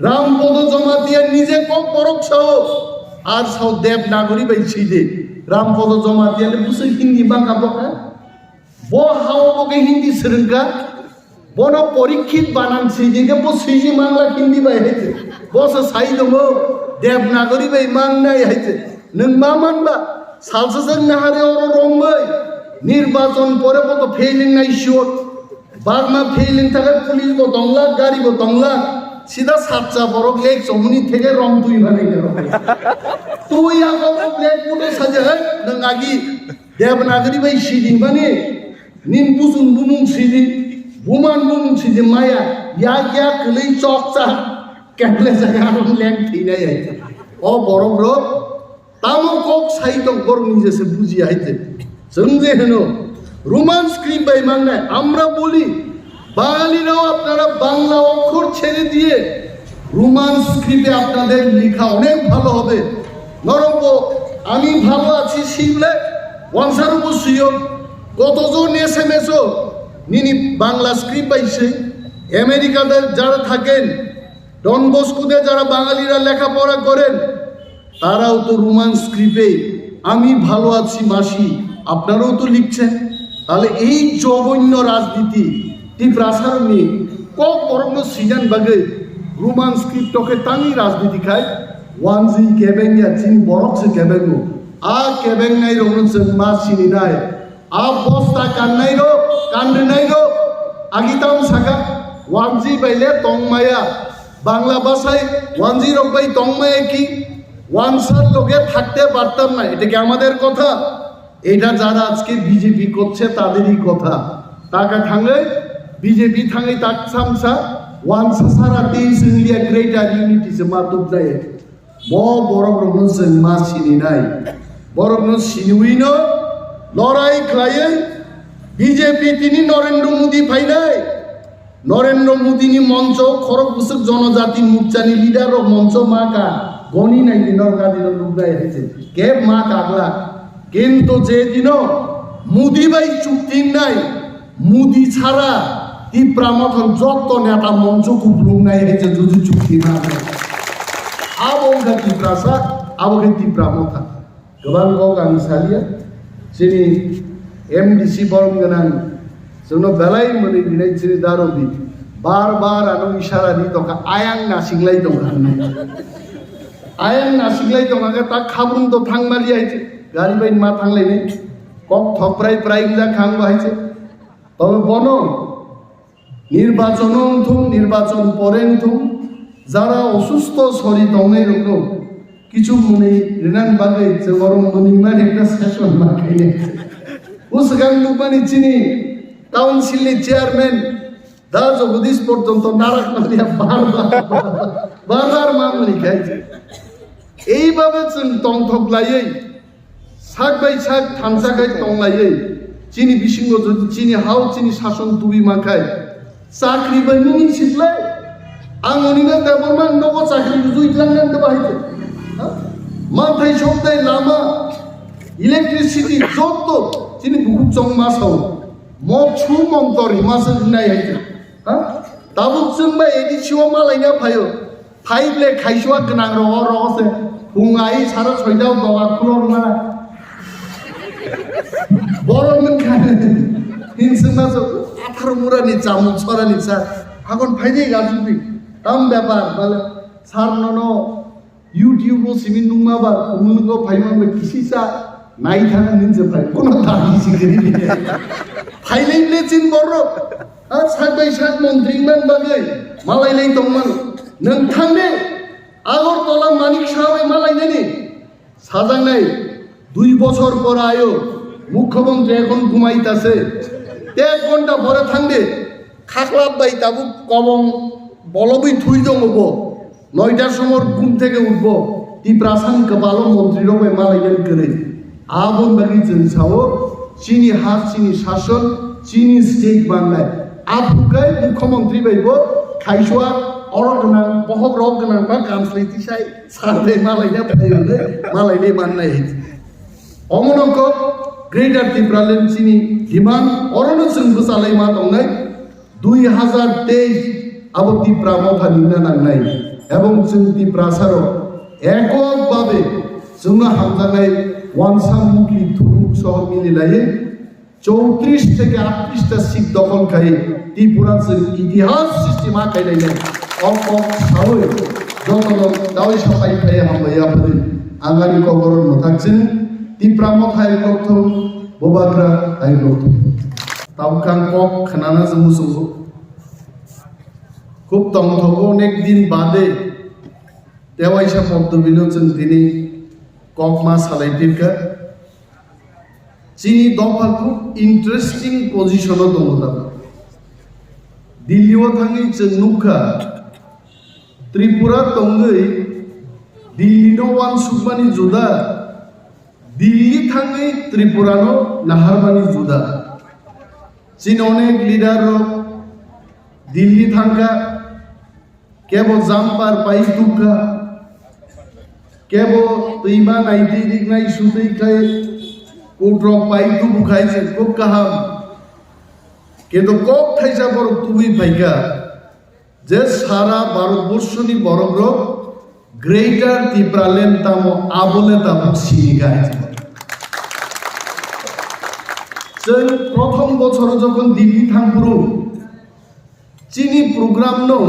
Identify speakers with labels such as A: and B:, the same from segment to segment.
A: রামপদ জমাতিয়া নিজে cock Borok Shah R Shah Devanagari by ছিদে Rampada জমাতিয়ালে বুঝে হিন্দি বাঁকা বকা ব হাও বকে হিন্দি সেরঙ্কা বন পরীক্ষিত বানান সিজিকে বো সিজি বাংলা হিন্দি বাই হাইছে বস সাই দম দেবনাগরী বাই মান নাই হাইছে নং মা মানবা সালসাজং নাহারে ওর রংবাই নির্বাচন পরে কত ফেলিং নাই শিওর বাগমা ফেলিং থাকে পুলিশ বো দংলা গাড়ি বো দংলা সিধা সাতটা বরক লেক চমনি থেকে রং তুই মানে গেল তুই আগো লেক পুটো সাজে নং আগি দেবনাগরী বাই সিজি মানে নিন বুসুন বুমুং সিজি বুমান বুমুং সিজি মায়া ইয়া কলেই চকচা কেটলে জায়গা আর লেক ঠিনাই আইছে ও বরং র তামো কক সাইতক বর নিজেছে বুঝি আইতে जों যে হেন রোমান স্ক্রিপ্ট বাই বাংলায় আমরা বলি বাঙালিরাও আপনারা বাংলা অক্ষর ছেড়ে দিয়ে রোমান স্ক্রিপ্টে আপনাদের লেখা অনেক ভালো হবে নরব আমি ভালো আছি শিখলে ওয়ানসার বসিও কতজন এসএমএসও নিনি বাংলা স্ক্রিপ্ট পাইছে আমেরিকাতে যারা থাকেন ডন বস্কুতে যারা বাঙালিরা লেখাপড়া করেন তারাও তো রোমান স্ক্রিপ্টে আমি ভালো আছি মাসি আপনারাও তো লিখছেন তাহলে এই জঘন্য রাজনীতি তীব্রাসার নিয়ে কক বরং সিজন বাগে রোমান স্ক্রিপ্টকে তাঙি রাজনীতি খায় ওয়ানজি কেবেঙ্গা চিন বরকসে কেবেঙ্গো আ কেবেং নাই রং जों मा सिनि नाय आ बस्ता कान्नाय रो कान्नाय रो आगिताम साका ওয়ানজি বাইলে তংমায়া বাংলা ভাষায় ওয়ানজি রকবাই তংমায়া কি ওয়ানসার লোকে থাকতে পারতাম না এটা কি আমাদের কথা এটা যারা আজকে বিজেপি করছে তাদেরই কথা টাকা থাঙ্গে বিজেপি থাঙ্গে তাক সামসা ওয়ানসা সারা দেশ ইন্ডিয়া গ্রেটার ইউনিটি সে মাতুব যায় ব বরং রকম जों मा सिनि नाय বরং সিনুইন লড়াই খায়ে বিজেপি তিনি নরেন্দ্র মোদী ফাইনাই নরেন্দ্র মোদীনি মঞ্চ খরগ বুসক জনজাতি মুরচানি লিডার মঞ্চ মাকা গনি নাই দিনর গাদিন লুগাই হয়েছে কে মা কাগলা কিন্তু যে দিন মোদী বাই চুক্তি নাই মোদী ছাড়া তীব্রা মতন যত নেতা মঞ্চ কুপলুং নাই হয়েছে যদি চুক্তি না আবঙ্গা তীব্রাসা আবগে তীব্রা মথা गोबां गाव गांसालिया जोंनि एमडिसि बरं गोनां जोंनो बेलाय मोनै दिनै जोंनि दारबि बार बार आनो इसारा नि दंखा आयां नासिंलाय दं आयां नासिंलाय दं आगे ता खाब्रुं द थांमालि आइছে गारि बाइन मा थांलायनै কক थप्राय प्राइजा खां बाहायছে তবে বন নির্বাচন নির্বাচন পরেন যারা অসুস্থ শরীর দংনাই রকম কিছু মনে রেনান বাগে যে গরম মনিমান একটা সেশন মাখাইলে উসগাং লুকমানি চিনি কাউন্সিলের চেয়ারম্যান দা জগদীশ পর্যন্ত নারাক মালিয়া বারবার মামলি খাইছে এইভাবে जों তংথকলাयै সাক বাই সাক থামসাকাই তংলাयै চিনি বিসিঙ্গ যদি চিনি হাও চিনি শাসন তুবি মাখায় চাকরি বানিনি সিটলাই আং অনিনা দেবরমান নব চাকরি জুইতলাঙ্গান বাহাইছে মাথায় সপ্তাহে লামা ইলেকট্রিসিটি যত তিনি বুকুক চং মাসাও মছু মন্তর হিমাসে নাই হাইছে হ্যাঁ তাবুক जों বা এডিসিও মালাইনা ফাयो ফাইবলে খাইসোয়া गोनां रगसे फुङाय सारा सयदाव दवा खुलर ना बरमन खाने हिंसना जो 18 मुरानि जामुन सरानि सा हागन फाइदे गाजुबि ताम ব্যাপার বলে सारननो ইউটিউব সিমিন নুমাবা মুনগো ফাইমাবে কিসিসা নাই থাকা নিনছে ভাই কোন দাবি শিখেনি ফাইলাইলে চিন বড় আর সাকবাই সাক মন্ত্রীমান বাগে মালাইলাই দংমান নং থাंदे আগরতলা মানিক সাহেব মালাইনেনি সাজাংনাই 2 বছর পর আয়ো মুখ্যমন্ত্রী এখন ঘুমাইতাছে 1 ঘন্টা পরে থাंदे খাকলাব বাই তাবু কবং বলবই থুই দংবো 9টার সময় ঘুম থেকে উঠব তীব্রাসান কপালো মন্ত্রী রবে মালাইন করে আবন বাগি जों সাও চিনি হাত চিনি শাসন চিনি স্টেট বাংলায় আবুকাই মুখ্যমন্ত্রী বাইব খাইসোয়া অরগনা বহক রগনা বা কামসলাইতি সাই সারবে মালাইনা ফাইলে মালাইনে মাননাই অমনক গ্রেটার ত্রিপুরালেন চিনি হিমান অরণ जों বসালাই মা দংনাই 2023 আবো ত্রিপুরা মথা নিনা নাংনাই এবং जों ত্রিপুরাসারও এককভাবে जोंनो हामजानाय वानसामुखी थुरुक सह मिलिलायै 34 থেকে 38টা সিট দখল খাই ত্রিপুরার ইতিহাস সিস্টেমা খাইলাইনাय অকক সাহই যতজন দাওই সাপাই খাই হামবাইয়াফोर आंगानि खबरन थाकसिन ত্রিপুরাमो थाय लक्थ बबाग्रा थाय लक्थ तावखां कक खानाना जों मुसुखौ खूब तंथगो अनेक दिन बादे देवाइसा पद्मबिलो जों दिनै कक मा सालायफिरखा चीनी दफा खूब इंटरेस्टिंग पोजिशनाव दङ दाबो दिल्लीयाव थाङै जों नुखा त्रिपुरा दङै दिल्लीनो वानसुकमानि जुदा दिल्ली थाङै त्रिपुरानो नाहारमानि जुदा चीन अनेक लिडार दिल्ली थांगा केबो जाम्पार पाई दुखा केबो दैमा नायदि दिगनाय सुदैखाय उट्र पाई दुखाय जे खूब गाहाम किन्तु कक थाइसा बरफ तुबि फाइका जे सारा भारतबर्षनि बरफरो ग्रेटर त्रिपुरालेण्ड तामो आबले तामो सिनिगाय जों प्रथम बछर जखन दिल्ली थांब्रु चीनी प्रोग्राम नो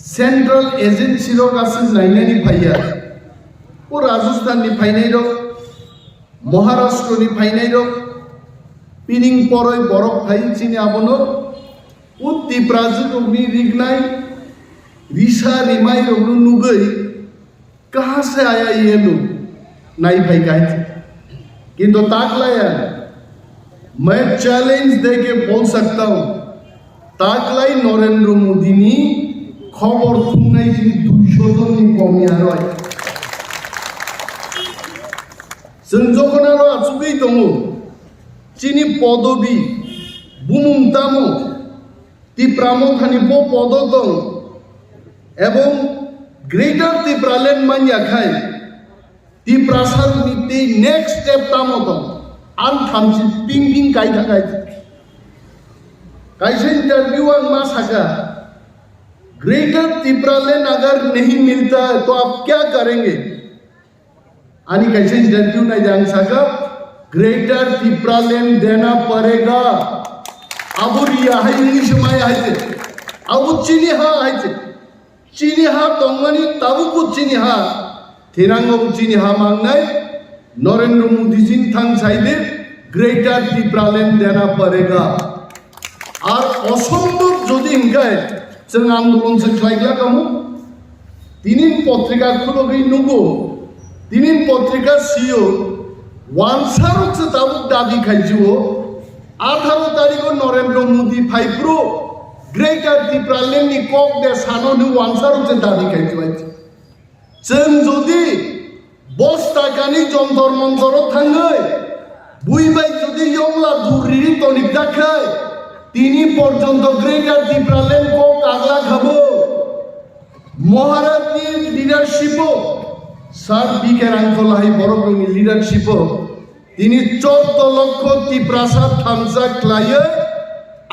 A: सेंट्रल एजेंसी रो गासै नायनायनि फाइया ओ राजस्थान नि फाइनाय रो महाराष्ट्र नि फाइनाय रो पिनिं परय बरफ फाइ चीनी आबनो उ त्रिपुराजो नि रिगनाय रिसा रिमाय रो नुगै कहां से आया ये लोग नाई भाई गाय किंतु ताकलाया मैं चैलेंज देके बोल सकता हूं ताकलाई नरेंद्र मोदी नि खबर सुननाय जि 200 जननि कमी आरो जों जखन आरो आसुगै दङ चीनी पदबी बुमुंतामो त्रिपुरामो थानि पद दं एवं ग्रेटर त्रिपुरालेण्ड मानियाखाय त्रिपुरासारनि दै नेक्स्ट स्टेप तामो दं आं थामसि पिं पिं गाय थाखाय कैसे इंटरव्यू मा सका ग्रेटर त्रिपुरालैंड अगर नहीं मिलता है तो आप क्या करेंगे आनी कैसे इंटरव्यू नहीं जान सका ग्रेटर त्रिपुरालैंड देना पड़ेगा अब रिया है इंग्लिश में है अब चीनी हा दंगनी तब को चीनी हा थिरांगो चीनी हा मांगनाय नरेंद्र मोदी जी थांग साइडे ग्रेटर त्रिपुरालैंड देना पड़ेगा और असम्भव যদি ইনকায় जों आंदोलन से खालायग्ला कामो दिनिन पत्रिका खुलगै नुगो दिनिन पत्रिका सियो वानसारक से ताबुक दाबी खाइजिओ 18 तारिखो नरेंद्र मोदी फाइप्रो ग्रेटर त्रिपुरालैंड नि कक दे सानोनि वानसारक से दाबी खाइजिबाय जों যদি 10 টাকাनि जन्तर मंतर थाङै बुइबाय যদি यंला दुरिरि तनिक दाखाय তিনি পর্যন্ত গ্রেটার त्रिपुरालैंड को আগলা খাবো মহারাজনি লিডারশিপ স্যার বিকে রাঙ্কলাই বড়গনি লিডারশিপ তিনি 14 লক্ষ ত্রিপুরাসার থামসা ক্লায়ে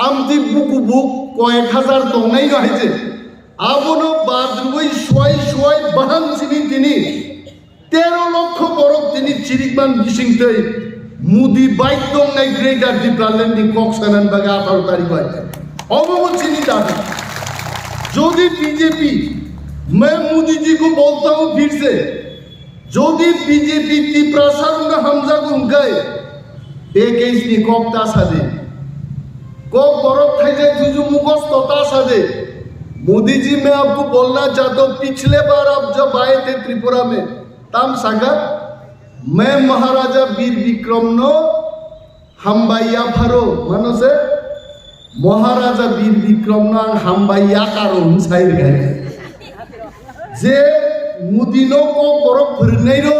A: আমদি বুকু বুক কয়েক হাজার দংনাই হইছে আবনো বাদরুই সোয় বাহানসিনি তিনি 13 লক্ষ বরক তিনি চিরিকমান বিসিংতৈ मुदी बाइक दं नहीं ग्रेटर त्रिपुरालैंड नि कक्सनन बागा 18 तारीख है अवगत चीनी दाबी जोदी बीजेपी मैं मोदी जी को बोलता हूं फिर से जोदी बीजेपी त्रिपुरासार न हमजा गुंगाय बेकेस नि कक्ता सादे कक बरफ थाई जाए तुझु मुखस्त ता सादे मोदी जी मैं आपको बोलना चाहता हूं पिछले बार आप जब आए थे त्रिपुरा में तम सागा मैं महाराजा वीर विक्रम नो हामबाइया फारो मानो से महाराजा वीर विक्रम नो हामबाइया कारो साइर गाय जे मुदिनो को बरफ फोरोंनाय रो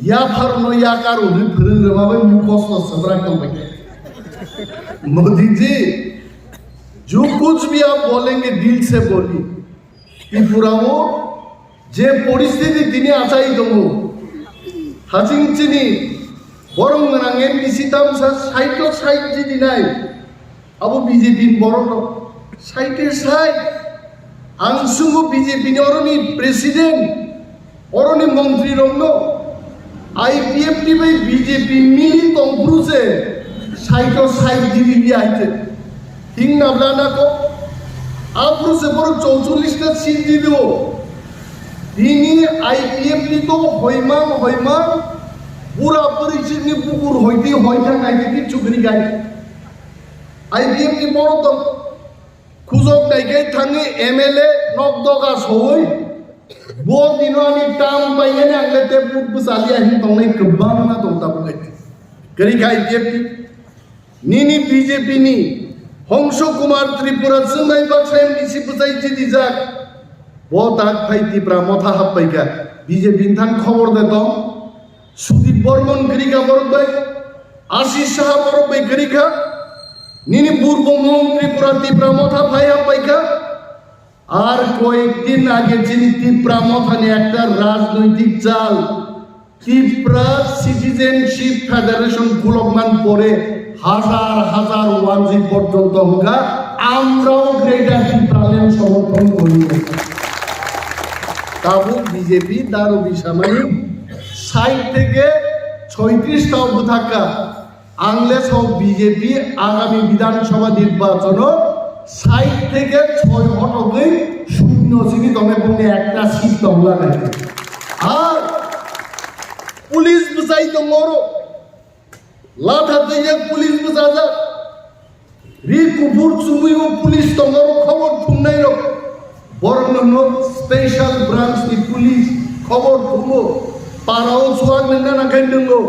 A: या फारनो या कारो फोरों रोमाबे मुखस्त सदरा कंपके मोदी जी जो कुछ भी आप बोलेंगे दिल से बोलिए त्रिपुरा वो जे परिस्थिति दिने आचाई दंगो हाजिंचिनी बरं नांगेन बिसिताम साइड जी दिनाय अब बीजेपी बरं साइड आंसुंगो बीजेपी ने औरनी प्रेसिडेंट औरनी मंत्री रंगनो आईपीएफ टी भाई बीजेपी मिली तंगुरु से साइटो साइट दिली आइते हिंग नाबलाना को आपुरु से बरो 44 टा सीट दी दो इनी आईपीएफ टी तो होइमा पूरा परिचित ने पुकुर होइती होइता गाइते की चुगनी गाइते आईपीएफ टी बरो तो खुजोक नाइके थांगे एमएलए नकदगा सौई बो दिनो आनी टाम बायने आंगले ते पुट बुसालिया हिं तंगनै गोबां ना दंता बुगाइते करि आईपीएफ टी निनी बीजेपी नि हंस कुमार त्रिपुरा जोंनाय बाथ्राया मिसि बुजाइति दिजाक बो ताक फाइतिफ्रा मथा हाबबायगा बीजेपी थां खबर दे दं सुदीप बर्मन गरिका बरबाय आशिष साहा बरबाय गरिका निनी पूर्व त्रिपुरा तिप्रा मथा फाइ हाबबायगा আর কয়েকদিন আগে যিনি তিপ্রা মথানে একটা রাজনৈতিক চাল তিপ্রা সিটিজেনশিপ ফেডারেশন কুলকমান পরে হাজার হাজার ওয়ানজি পর্যন্ত হোক আমরাও গ্রেটার তিপ্রাল্যান্ড সমর্থন করি তাবু বিজেপি দারুবি সাময়িক 60 থেকে 36টা অবধি থাকা আংলে সব বিজেপি আগামী বিধানসভা নির্বাচন 60 থেকে 6 ঘটকে শূন্য চিনি তমে বনে একটা সিট দম লাগাইছে আর পুলিশ বুঝাই তো মরো লাঠা দিয়ে পুলিশ বুঝাজা রি কুপুর চুমুইও পুলিশ তো মরো খবর শুননাই রো বরং স্পেশাল ব্রাঞ্চ নি পুলিশ খবর শুনো পারাও সোয়াগ না না খাইদঙ্গো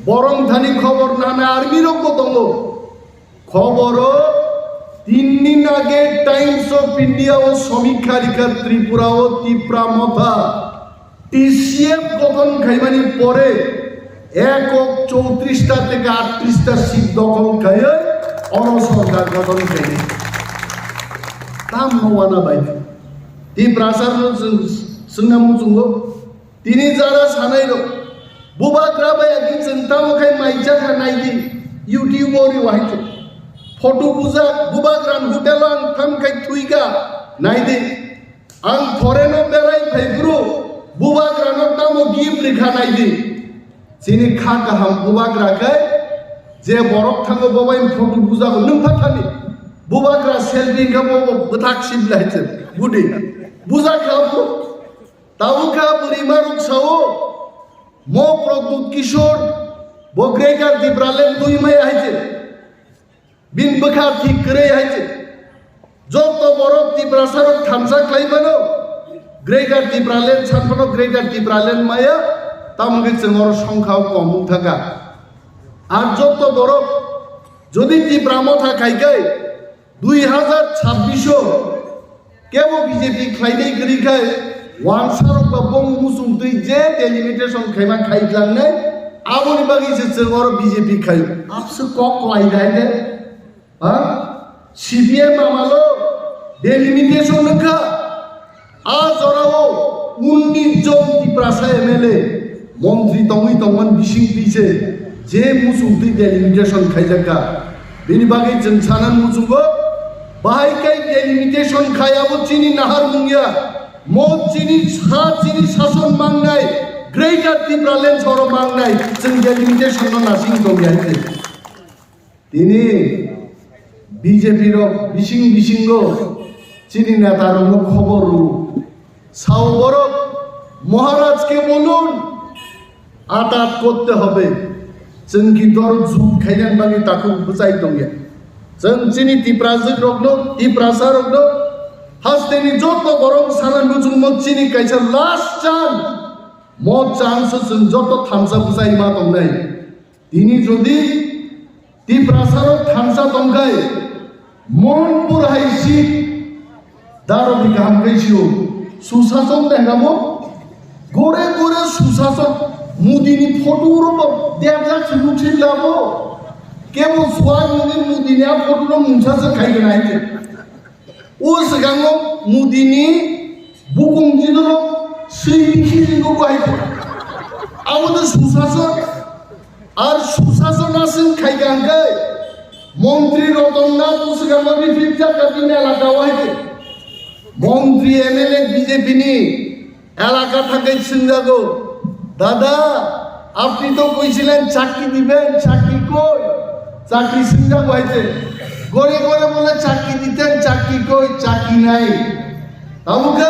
A: বরং থানি খবর নামে আর্মি রকো দঙ্গো খবরও 3 दिन आगे टाइम्स ऑफ इंडिया ও সমীক্ষা রিকা ত্রিপুরা ও তিপ্রা মথা টিসিএফ গঠন খাইমানি পরে 34টা থেকে 38টা সিট দখল খায় অনসরকার গঠন খাইনি তাম হওয়ানা বাই তিপ্রা সার সঙ্গনাম মুজুঙ্গো তিনি যারা সানাইলো বুবাগ্রা বাই একদিন চিন্তাও খাই মাইজা খানাইদি ইউটিউবরি ওয়াইতে फोटो बुजा बुबाग्रान होटेलां थामखाय थुइगा नायदे आं फरेनो बेराय फाइग्रु बुबाग्रानो तामो गिफ्ट लिखा नायदे जिनि खा गाहाम बुबाग्राखै जे बरफ थांगो बबाय फोटो बुजाखौ नों फाथानि बुबाग्रा सेलफि गाबो बथाक सिबलायते बुदि बुजा खाबु ताबुका बुरिमा रुखसाओ मो प्रदुत किशोर बग्रेगार दिब्रालेन दुइमाय आइते बिन बखा ठीक करे आइते जत बरफ तिब्रा सारक थामसा क्लाइबानो ग्रेगार तिब्रालेन सानफानो ग्रेगार तिब्रालेन माया तामगे जोंर संखाव कम थाका আর যত বরফ যদি তিব্রা মথা খাইগাय 2026 কেবো বিজেপি খাইনাই গরিখাय ওয়ান সারক বা বং মুসুম তুই যে ডেলিমিটেশন খাইমা খাইলাंनाय आबोनि बागैसो जोंर बिजेपि खाय आपसो कक लाइदाय दे सीपीएम आमालो डेलिमिटेशन नखा आज ओराओ 19 जन तिप्रासा एमएलए मंत्री तंगै तंगन बिसिं पिसे जे मुसुंति डेलिमिटेशन खाइजाका बेनि बागै जों सानान मुसुंगो बाहायखाय डेलिमिटेशन खायाबो चिनि नाहार मुंगिया मो चिनि सा चिनि शासन मांगनाय ग्रेटार तिप्रालेन्ड सर मांगनाय जों डेलिमिटेशन नासिं दंयाइते दिनै বিজেপির বিশিঙ্গ চিনি নেতার খবর সাউবরক মহারাজকে বলুন আটাত করতে হবে जों কিন্তু জুম খাইনান বাকি তাকে বুঝাই দঙ্গে जों চিনি তিপ্রাজক রগ্ন তিপ্রাসা রগ্ন হাসতেনি যত বরং সানান বুঝুং মত চিনি কাইছা লাস্ট চান মত চান্স जों যত থামসা বুঝাই মা দংনাই তিনি যদি তিপ্রাসারক থামসা দংগাই मनपुर हाइसी दारोबि गाहाम गैसियो सुशासन देंगामो गोरे गोरे सुशासन मुदिनि फटो रब देरजा सुनुछि लाबो केबो सुवाय मुदिनि फटो मुंसासो खाइगोन आइते ओ सिगाङो मुदिनि बुकुंजिनो सैखिजिनो बाइको आउदो सुशासन आर सुशासनासिन खाइगांगै मंत्री रतननाथ उसगामारि फिक्सा काटिना लागावाइते মন্ত্রী এমএলএ বিজেপি নি এলাকা থাকে সিঙ্গাগো দাদা আপনি তো কইছিলেন চাকরি দিবেন চাকরি কই চাকরি সিঙ্গাগো হয়েছে গড়ে গড়ে বলে চাকরি দিতেন চাকরি কই চাকরি নাই আমাকে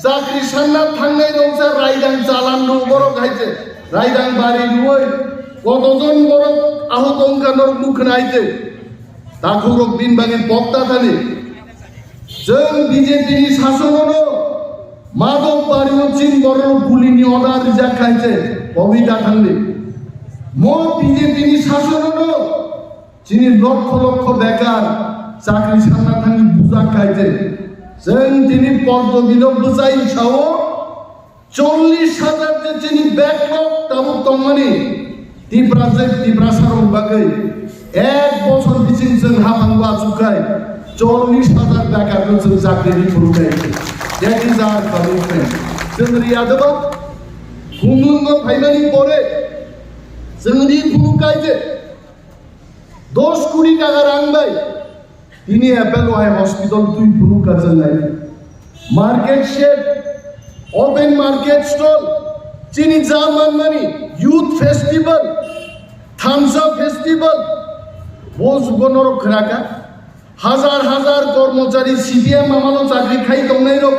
A: চাকরি সান্নার থাঙ্গাই রয়েছে রাইডাং চালান বড় খাইছে রাইডাং বাড়ি রুই কতজন বড় আহত অঙ্কানোর মুখ নাইছে তাকুরক দিন বাগের বক্তা থানে जों बिजेपिनि शासनावनो माधव बारियाव चिन बर' गुलिनि अर्डार रिजार्भ खायसे कविता थांदो म बिजेपिनि शासनावनो चिनि लक्ष लक्ष बेकार चाकरि सानना थांनि बुजा खायसे जों दिनै पद्मबिलाव बुजाय सावो 40,000 जे चिनि बेकलग दाबो दंमानि तिब्रा सारं बागै एक बছর बिसिम जों हाबांगो आसुखाय 40,000 बेकार जों चाकरिनि फोरोंनाय that is our commitment जों रियादबा खुंगुंगो फाइनानि परे जोंनि फुनुकायजे 10 কোটি টাকা রাখবাই তিনি অ্যাপেল ওয়াই হসপিটাল তুই ফুনুকা চালাই market shed open market stall চিনি জামান মানি ইউথ ফেস্টিভ্যাল থামসা ফেস্টিভ্যাল বজগনর খরাকা হাজার হাজার কর্মচারী সিপিএম আমানো চাকরি খাই দংনাই রক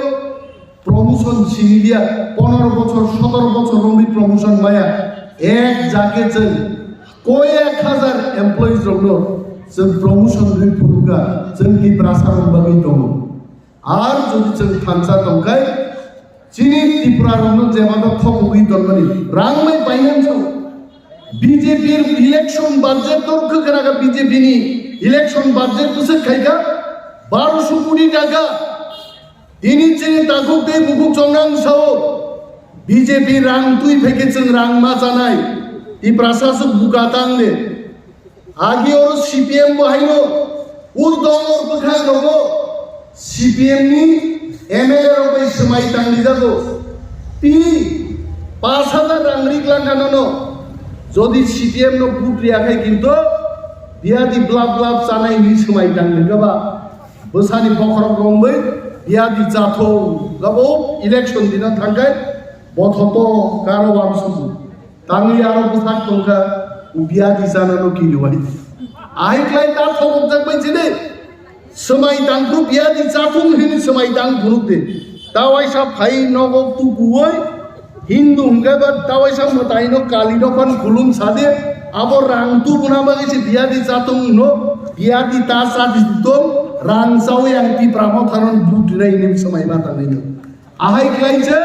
A: প্রমোশন সিনিয়া 15 বছর 17 বছর রমি প্রমোশন মায়া এক জাকে চল কই 1000 এমপ্লয়িজ রকনো जों प्रमोशन रि फुरुगा जों कि प्रासारन बागै दङ আর যদি जों थांसा दंखाय चिनि त्रिपुरारनो जेबादा थगुगै दंमानि रांमै फाइनान्स बीजेपी इलेक्शन बाजेट दरखो करागा बीजेपी नि इलेक्शन बाजेट तो खायगा 1200 কোটি টাকা তিনি চিনি তাগুতে বুকুক চংরাং সাও बीजेपी রাং তুই ফেকে जों রাং মা জানাই ই প্রশাসক বুকাতাংলে आगे और सीपीएम बहायनो उर्दों और बखाय रहो सीपीएम नि एमएलए रबे समाय तांगि जागो ती 5000 रांग्रिक लांगानो जदि सीपीएम नो बुट्रियाखै किन्तु बियादि ब्लाब ब्लाब जानाय नि समाय तांगि गबा बोसानि बखरक रंबै बियादि जाथौ गबो इलेक्शन दिना थांगाय बथतो कारवार सुजु तांगि आरो बुसाक तंगा बियादि जानानो किलुवाय आइक्लाय दा थबक जाबायसिने समाय दांखौ बियादि जाथुं हिनि समाय दां बुरुदे दावायसा फाइ नगो तुकुवै हिन्दू हुंगाबा दावायसा मताइनो कालिनो फन खुलुम सादे आबो रांतु बुनाबागैसे बियादि जाथुं नो बियादि ता सादि दं रां साव यांति प्रामो थारन बुद्रायनि समाय मातानैनो आहायक्लायसे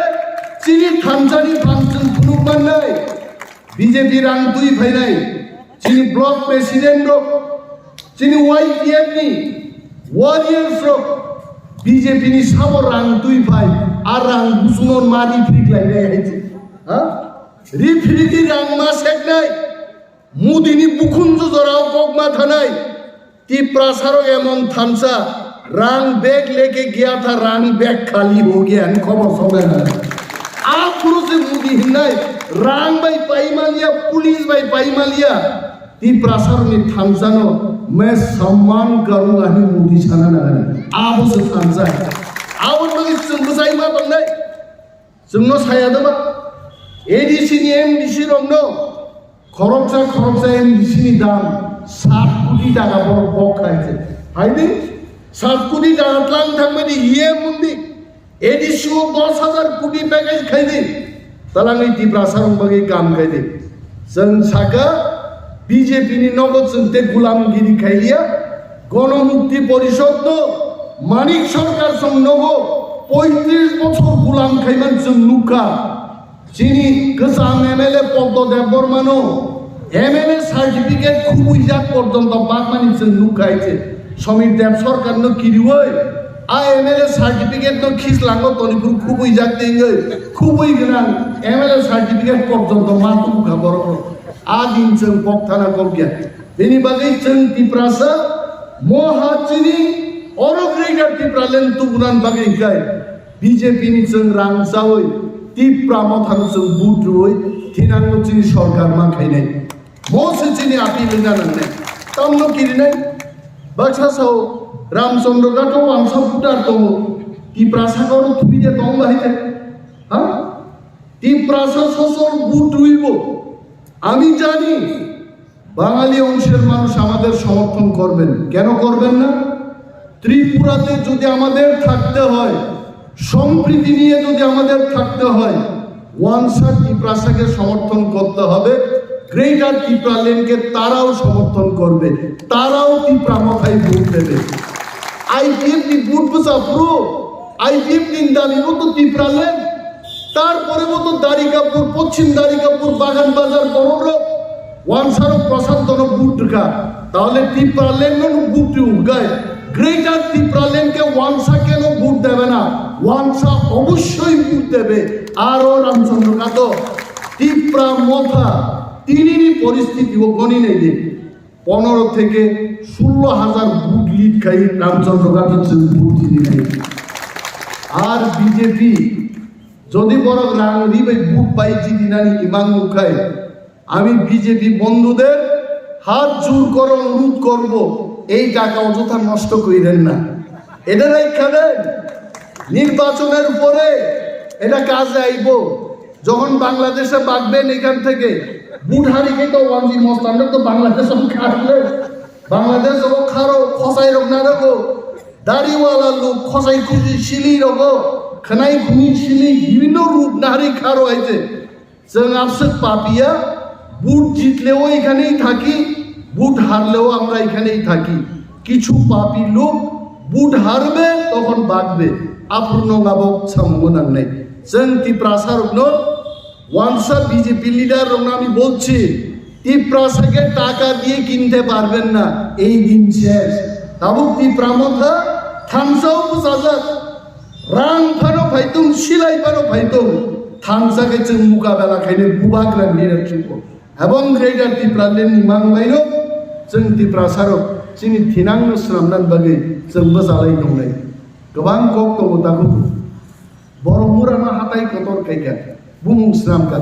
A: चिनि थामसानि फांसन खुलुमबाननाय बीजेपी रां दुई फाइनाय चिनि ब्लक प्रेसिडेंट रो चिनि वाईपीएफ नि वॉरियर्स रो बीजेपी नि साबो रां दुई फाइ आ रां बुसुनर मारि फ्रिक लायनाय हायजे हा रिफ्रिकि रां मा सेकनाय मुदिनि बुखुंज जराव गगमा थानाय ती प्रासारो एमन थामसा रां बैग लेके गया था रां बैग खाली हो गया खबर सबै आ पुरुष मुदी हिन्नाय रांग बाई पाइमालिया पुलिस बाई पाइमालिया ती प्रसार में थामसानो मैं सम्मान करूंगा ही मोदी छाना नगरी आबो से थामसा आबो मगे संगसाई मा बंगनाय जोंनो सायादबा एडीसी नि एमडीसी रंनो खरकसा एमडीसी नि दाम 7 কোটি টাকা বড় বকাইছে हायदि 7 কোটি টাকা লাং थांबायदि इए मुंदी एडीसी 10,000 কোটি প্যাকেজ খাইदि तालांगै तिब्रा सारं बागै काम गायदे जों सागा बीजेपी नि नगद जोंते गुलामगिरि खायलिया गणमुक्ति परिषद नो मानिक सरकार सं नगो 35 বছর गुलाम खायमान जों नुका चिनि गोजाम एमएलए पद्मदेव बर्मानो एमएलए सार्टिफिकेट खुबैजाक पर्यन्त बागमानि जों नुकायছে समीर देव सरकार नो किरिवै आ एमएलए सार्टिफिकेट नो खिसलांगो तनिपुर खुबै जाकते खुबै गोनां एमएलए सार्टिफिकेट पर्यन्त मातु खबर आ दिन जों बक्ताना गगिया बेनि बागै जों तिप्रासा महाचिनि अरग्रेगार तिप्रालेन तुबुनान बागै गाय बीजेपी नि जों रांसावै तिप्रा मथान जों बुद्रुयै थिनांगो चिनि सरकार मा खायनाय मोसे चिनि आपिल जानांनाय तमनो किरिनाय बाक्सासाव रामचंद्र गाटो वांसा बुटार दङ ती प्रासागरो তুমি যে দম বাহিতে হ্যাঁ ती प्रासा সসল বুট রইব আমি জানি বাঙালি অংশের মানুষ আমাদের সমর্থন করবেন কেন করবেন না ত্রিপুরাতে যদি আমাদের থাকতে হয় সম্প্রীতি নিয়ে যদি আমাদের থাকতে হয় ওয়ানসা ত্রিপ্রাসাকে সমর্থন করতে হবে গ্রেটার ত্রিপুরা লেনকে তারাও সমর্থন করবে তারাও ত্রিপুরা মাথায় ভোট দেবে আইপিএফ নি ভোট বসাপ্রো আইপিএফ নিন দাবি মতো ত্রিপুরা লেন তারপরে মতো দারিকাপুর পশ্চিম দারিকাপুর বাগান বাজার বড় ওয়ানসার প্রশান্তন ভোট ঢুকা তাহলে ত্রিপুরা লেন ভোট উগায় গ্রেটার ত্রিপুরা লেনকে ওয়ানসা কেন ভোট দেবে না ওয়ানসা অবশ্যই ভোট দেবে আরও রামচন্দ্র কাতো ত্রিপুরা মথা তিনই পরিস্থিতি ও গণি নেই 15 থেকে 16,000 ভোট লিড খাই রামচন্দ্র কাতো ভোট দিনে আর বিজেপি যদি বড় রাঙি ভোট পাই জিতি নানি ইমাং মুখায় আমি বিজেপি বন্ধুদের হাত জোর করে অনুরোধ করব এই টাকা অযথা নষ্ট করিলেন না এটা রেখা দেন নির্বাচনের পরে এটা কাজে আইব যখন বাংলাদেশে বাগবেন এখান থেকে বুড়হারিকে তো ওয়ানজি মস্ত আমরা তো বাংলাদেশ খাটলে বাংলাদেশ খারো খসাই রোগ না রাখো দাড়িওয়ালা লোক খসাই খুঁজি শিলি রোগ খানাই খুনি শিলি বিভিন্ন রূপ নারী খারো হয়েছে जों আপসেট পাপিয়া বুট জিতলেও এখানেই থাকি বুট হারলেও আমরা এখানেই থাকি কিছু পাপি লোক বুট হারবে তখন বাগবে আপূর্ণ গাবক সামগোনার নেই जों ত্রিপ্রাসার ওয়ানসা বিজেপি লিডার আমি বলছি ত্রিপ্রাসাকে টাকা দিয়ে কিনতে পারবেন না এই দিন শেষ তাবুক ত্রিপ্রামথা থানসাও বুঝাজাক রাং ফানো ফাইতুম সিলাই ফানো ফাইতুম থানসাকে जों মোকাবেলা খাইলে বুবাগ্রাম লিডারশিপ এবং গ্রেটার ত্রিপুরা লেন নিমাং বাইनो जों ত্রিপ্রাসারক जोंनि थिनांनो स्रामनान बागै जोंबो जालाय दंनाय गोबां कक दङ दाबो बरमुराना हाथाय कतर कायगा बुमुं स्रामका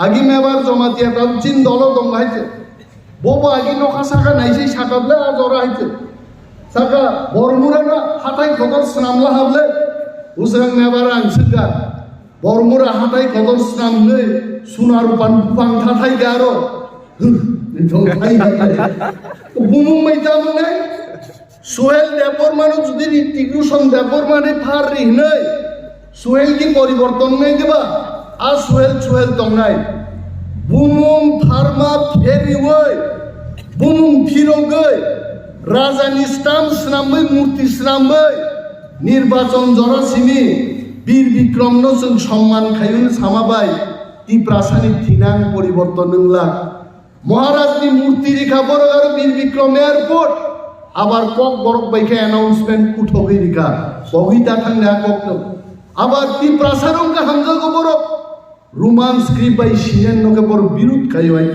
A: आगि मेबार जमातिया दाब चिन दल दंगायছে बबो आगि नखा साका नायसै साकाबले आजरा हायছে साका बरमुराना हाथाय कतर स्रामला हाबले उसां मेबार आंसगा बरमुरा हाथाय कतर स्रामनै सुनार पान थाथाय गारो बुमुं मैता मोननाय सोहेल देवर मानो जुदि ऋतिक रोशन देवर माने फार रिहनै सोहेल की परिवर्तन नहीं देबा आ सोहेल दंनाय बुमुं फार्मा फेरिवै बुमुं फिरगै राजानि स्टाम स्नामै मूर्ति स्नामै निर्वाचन जरासिमी বীর বিক্রমনো जों सम्मान खायुन सामाबाय ত্রিপ্রাসানি থিনাং পরিবর্তন নংলা মহারাজনি মূর্তি রেখা বড় আর বীর বিক্রম এয়ারপোর্ট আবার কক বরক বাইকে অ্যানাউন্সমেন্ট উঠোগৈ রেখা বহিতা থাংনা কক আবার ত্রিপ্রাসারংকা হামজাগো বড় রোমান স্ক্রিপ্ট বাই সিনেন নকে বড় বিরোধ খাইওয়াই